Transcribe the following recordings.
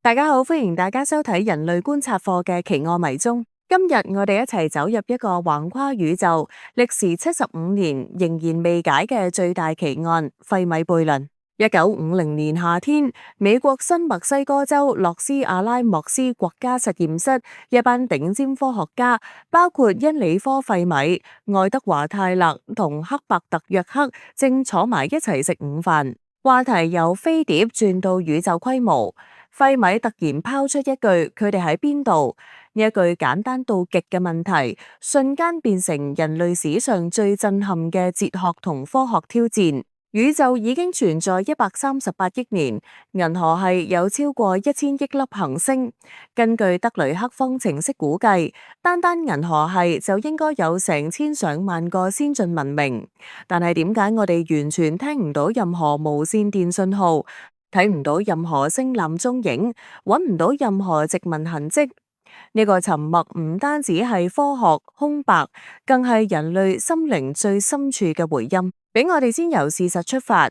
大家好，歡迎大家收睇人類觀察課嘅奇案迷蹤。今日我哋一齊走入一個橫跨宇宙、歷時75年仍然未解嘅最大奇案——費米悖論。1950年夏天，美國新墨西哥州洛斯阿拉莫斯國家實驗室一班頂尖科學家，包括恩里科費米、愛德華泰勒同克伯特約克，正坐埋一齊食午飯。話題由飛碟轉到宇宙規模。費米突然拋出一句：佢哋喺邊度？呢一句簡單到極嘅問題，瞬間變成人類史上最震撼嘅哲學同科學挑戰。宇宙已經存在138億年，銀河系有超過1000億粒行星。根據德雷克方程式估計，單銀河系就應該有成千上萬個先進文明。但係點解我哋完全聽唔到任何無線電信號，睇唔到任何星艦蹤影，揾唔到任何殖民痕跡？呢個沉默唔單止係科學空白，更係人類心靈最深處嘅回音。俾我哋先由事實出發，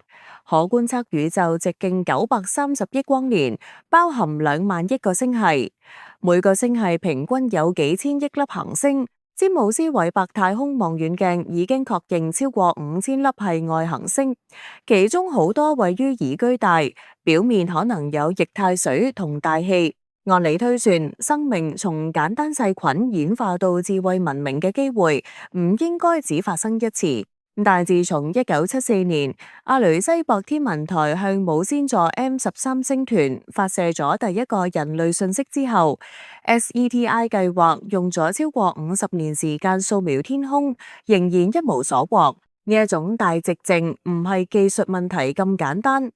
可觀測宇宙直徑930億光年，包含2萬億個星系，每個星系平均有幾千億粒行星。詹姆斯韋伯太空望遠鏡已經確認超過5000粒係外行星，其中好多位於宜居帶，表面可能有液態水同大氣。按理推算，生命從簡單細菌演化到智慧文明嘅機會唔應該只發生一次。但自從1974年阿雷西博天文台向母先座 M13星團發射咗第一個人類訊息之後， SETI 計劃用咗超過50年時間掃描天空，仍然一無所獲。呢一種大寂靜唔係技術問題咁簡單，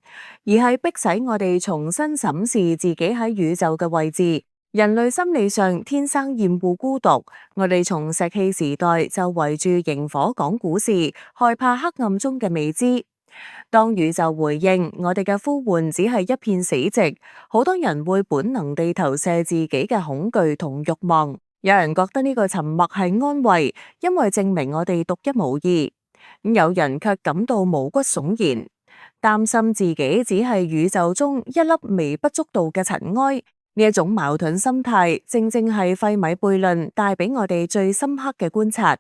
而係迫使我哋重新審視自己喺宇宙嘅位置。人類心理上天生厭惡孤獨，我哋從石器時代就圍住螢火講故事，害怕黑暗中嘅未知。當宇宙回應我哋嘅呼喚只係一片死寂，好多人會本能地投射自己嘅恐懼同慾望。有人覺得呢個沉默係安慰，因為證明我哋獨一無二。有人卻感到毛骨悚然，擔心自己只係宇宙中一粒微不足道嘅塵埃。呢一種矛盾心態，正正係費米悖論帶俾我哋最深刻嘅觀察。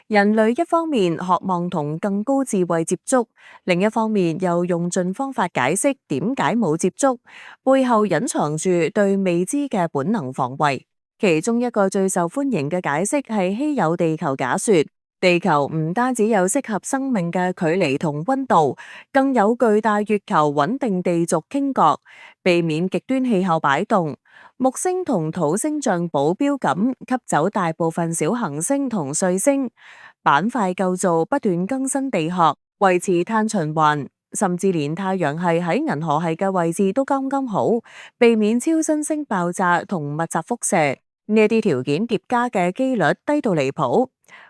人類一方面渴望同更高智慧接觸，另一方面又用盡方法解釋點解冇接觸，背後隱藏住對未知嘅本能防衛。其中一個最受歡迎嘅解釋係稀有地球假說。地球唔單止有適合生命嘅距離同溫度，更有巨大月球穩定地軸傾角，避免極端氣候擺動。木星同土星像保鏢咁吸走大部分小行星同彗星。板塊構造不斷更新地殼，維持碳循環，甚至連太陽系喺銀河系嘅位置都剛剛好，避免超新星爆炸同密集輻射。呢啲條件疊加嘅機率低到離譜。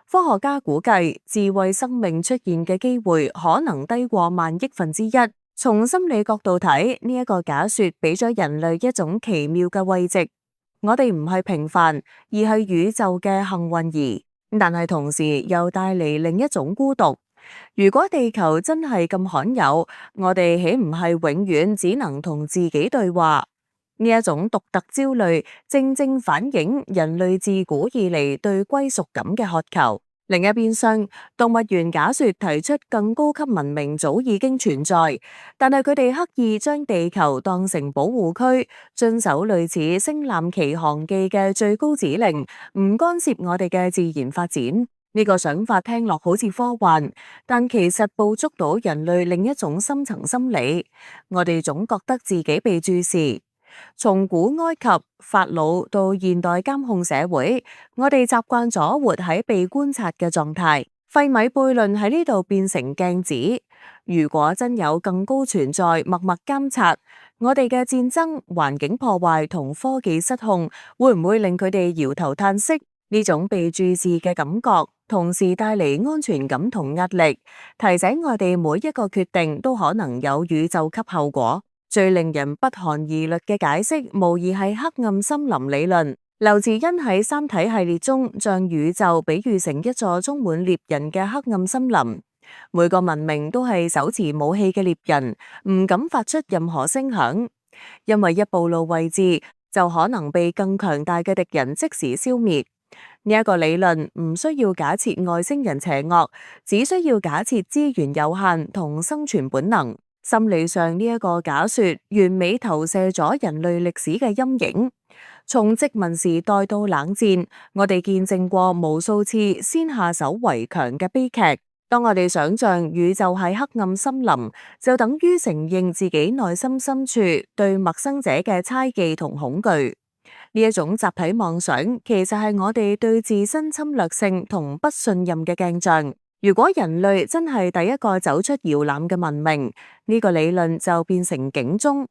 科學家估計，智慧生命出現嘅機會可能低過萬億分之一。從心理角度睇，呢一個假說俾咗人類一種奇妙嘅慰藉。我哋唔係平凡，而係宇宙嘅幸運兒，但係同時又帶嚟另一種孤獨。如果地球真係咁罕有，我哋豈唔係永遠只能同自己對話？呢一種獨特焦慮，正正反映人類自古以嚟對歸屬感嘅渴求。另一邊廂，動物園假說提出更高級文明早已經存在，但係佢哋刻意將地球當成保護區，遵守類似《星艦奇航記》嘅最高指令，唔干涉我哋嘅自然發展。呢個想法聽落好似科幻，但其實捕捉到人類另一種深層心理。我哋總覺得自己被注視。從古埃及、法老到現代監控社會，我哋習慣咗活喺被觀察嘅狀態。費米悖論喺呢度變成鏡子。如果真有更高存在默默監察，我哋嘅戰爭、環境破壞同科技失控，會唔會令佢哋搖頭嘆息？呢種被注視嘅感覺，同時帶嚟安全感同壓力，提醒我哋每一個決定都可能有宇宙級後果。最令人不寒而慄嘅解釋，無疑係黑暗森林理論。劉慈欣喺《三體》系列中，將宇宙比喻成一座充滿獵人嘅黑暗森林。每個文明都係手持武器嘅獵人，唔敢發出任何聲響。因為一暴露位置就可能被更強大嘅敵人即時消滅。呢一個理論唔需要假設外星人邪惡，只需要假設資源有限同生存本能。心理上呢一個假說完美投射咗人類歷史嘅陰影。從殖民時代到冷戰，我哋見證過無數次先下手為強嘅悲劇。當我哋想象宇宙係黑暗森林，就等於承認自己內心深處對陌生者嘅猜忌同恐懼。呢一種集體妄想，其實係我哋對自身侵略性同不信任嘅鏡像。如果人類真係第一個走出搖籃嘅文明，呢個理論就變成警鐘。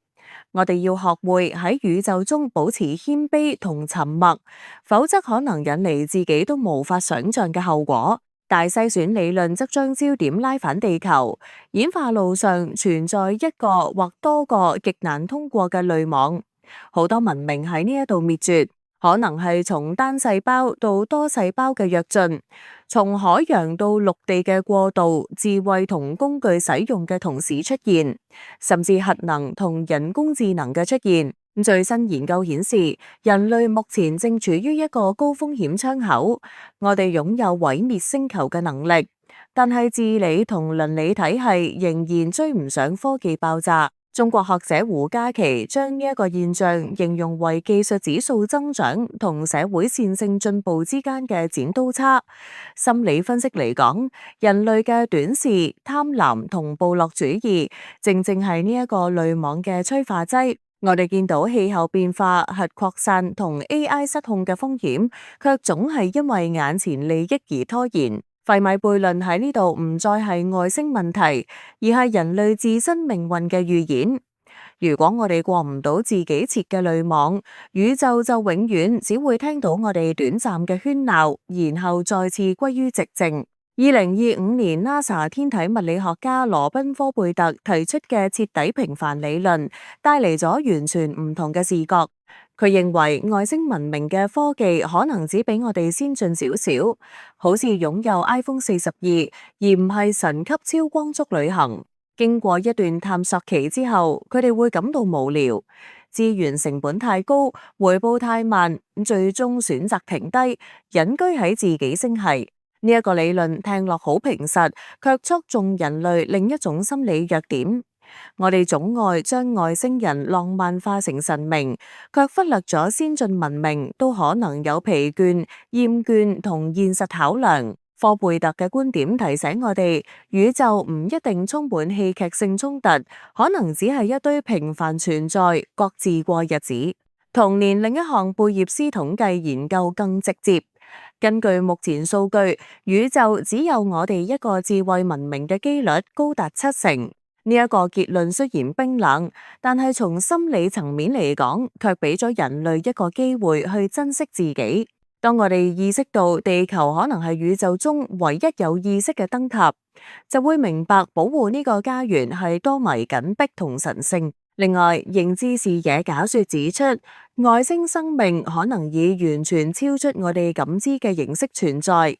我哋要學會喺宇宙中保持謙卑同沉默，否則可能引嚟自己都無法想象嘅後果。大篩選理論則將焦點拉返地球，演化路上存在一個或多個極難通過嘅濾網，好多文明喺呢一度滅絕。可能係從單細胞到多細胞嘅躍進，從海洋到陸地嘅過渡，智慧同工具使用嘅同時出現，甚至核能同人工智能嘅出現。最新研究顯示，人類目前正處於一個高風險窗口，我哋擁有毀滅星球嘅能力，但係治理同倫理體系仍然追唔上科技爆炸。中國學者胡嘉琪將呢一個現象形容為技術指數增長同社會線性進步之間嘅剪刀差。心理分析嚟講，人類嘅短視、貪婪同部落主義，正正係呢一個濾網嘅催化劑。我哋見到氣候變化、核擴散同 AI 失控嘅風險，卻總係因為眼前利益而拖延。費米悖論喺呢度唔再係外星問題，而係人類自身命運嘅預演。如果我哋過唔到自己設嘅濾網，宇宙就永遠只會聽到我哋短暫嘅喧鬧，然後再次歸於寂靜。2025年 NASA 天體物理學家羅賓科貝特提出嘅徹底平凡理論，帶嚟咗完全唔同嘅視覺。佢認為外星文明嘅科技可能只比我哋先進少少，好似擁有 iPhone 42，而唔係神級超光速旅行。經過一段探索期之後，佢哋會感到無聊，資源成本太高，回報太慢，最終選擇停低，隱居喺自己星系。呢一個理論聽落好平實，卻戳中人類另一種心理弱點。我哋總愛將外星人浪漫化成神明，卻忽略咗先進文明都可能有疲倦、厭倦同現實考量。科貝特嘅觀點提醒我哋，宇宙唔一定充滿戲劇性衝突，可能只係一堆平凡存在，各自過日子。同年另一項貝葉斯統計研究更直接。根據目前數據，宇宙只有我哋一個智慧文明嘅機率高達70%。呢一個結論雖然冰冷，但係從心理層面嚟講，卻俾咗人類一個機會去珍惜自己。當我哋意識到地球可能係宇宙中唯一有意識嘅燈塔，就會明白保護呢個家園係多麼緊迫同神聖。另外，認知視野假說指出，外星生命可能以完全超出我哋感知嘅形式存在，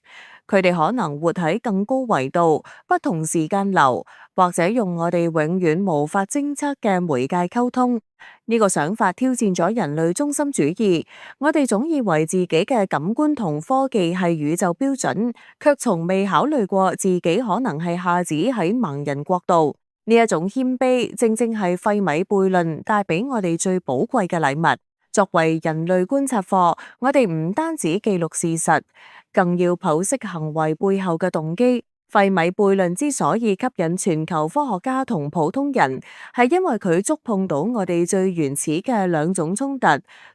佢哋可能活喺更高維度、不同時間流，或者用我哋永遠無法偵測嘅媒介溝通。呢個想法挑戰咗人類中心主義，我哋總以為自己嘅感官同科技係宇宙標準，卻從未考慮過自己可能係下子喺盲人國度。呢一種謙卑，正正係費米悖論帶俾我哋最寶貴嘅禮物。作為人類觀察課，我哋唔單止記錄事實，更要剖析行為背後嘅動機。費米悖論之所以吸引全球科學家同普通人，係因為佢觸碰到我哋最原始嘅兩種衝突：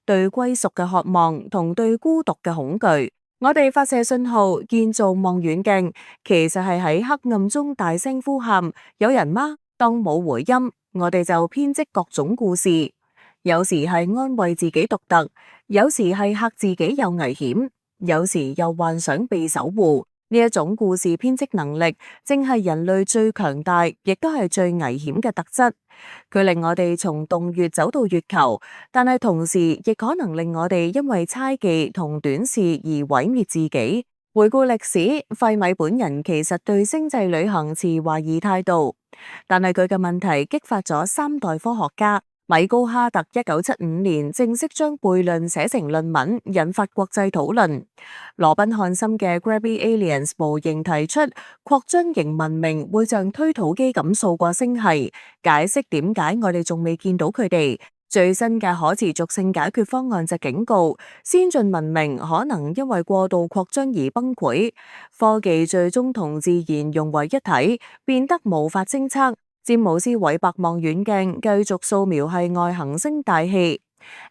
對歸屬嘅渴望同對孤獨嘅恐懼。我哋發射信號，建造望遠鏡，其實係喺黑暗中大聲呼喊：有人嗎？當冇回音，我哋就編織各種故事。有時係安慰自己獨特，有時係嚇自己有危險，有時又幻想被守護。呢一種故事編織能力，正係人類最強大，亦都係最危險嘅特質。佢令我哋從洞穴走到月球，但係同時亦可能令我哋因為猜忌同短視而毀滅自己。回顧歷史，費米本人其實對星際旅行持懷疑態度，但係佢嘅問題激發咗3代科學家，米高哈特1975年正式將悖論寫成論文，引發國際討論。羅賓漢森嘅 Grabby Aliens 模型提出擴張型文明會像推土機咁掃過星系，解釋點解我哋仲未見到佢哋。最新嘅可持續性解決方案就警告，先進文明可能因為過度擴張而崩潰，科技最終同自然融為一體，變得無法偵測。詹姆斯韋伯望遠鏡繼續掃描系外行星大氣。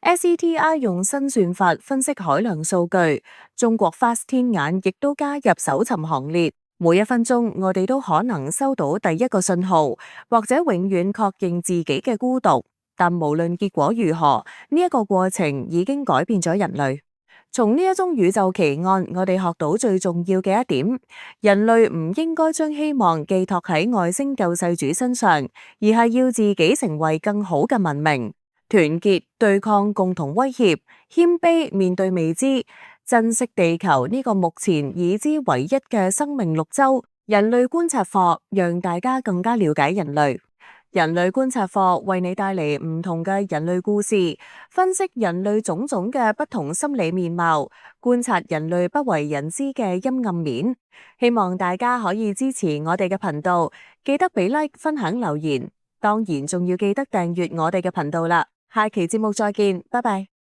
SETI 用新算法分析海量數據，中國 FAST 天眼亦都加入搜尋行列。每一分鐘我哋都可能收到第一個信號，或者永遠確認自己嘅孤獨。但無論結果如何，呢一個過程已經改變咗人類。從呢一宗宇宙奇案，我哋學到最重要嘅一點：人類唔應該將希望寄託喺外星救世主身上，而係要自己成為更好嘅文明，團結對抗共同威脅，謙卑面對未知，珍惜地球呢個目前已知唯一嘅生命綠洲。人類觀察課讓大家更加了解人類。人類觀察課為你帶嚟唔同嘅人類故事，分析人類種種嘅不同心理面貌，觀察人類不為人知嘅陰暗面。希望大家可以支持我哋嘅頻道，記得俾 like、分享、留言，當然仲要記得訂閱我哋嘅頻道啦。下期節目再見，拜拜。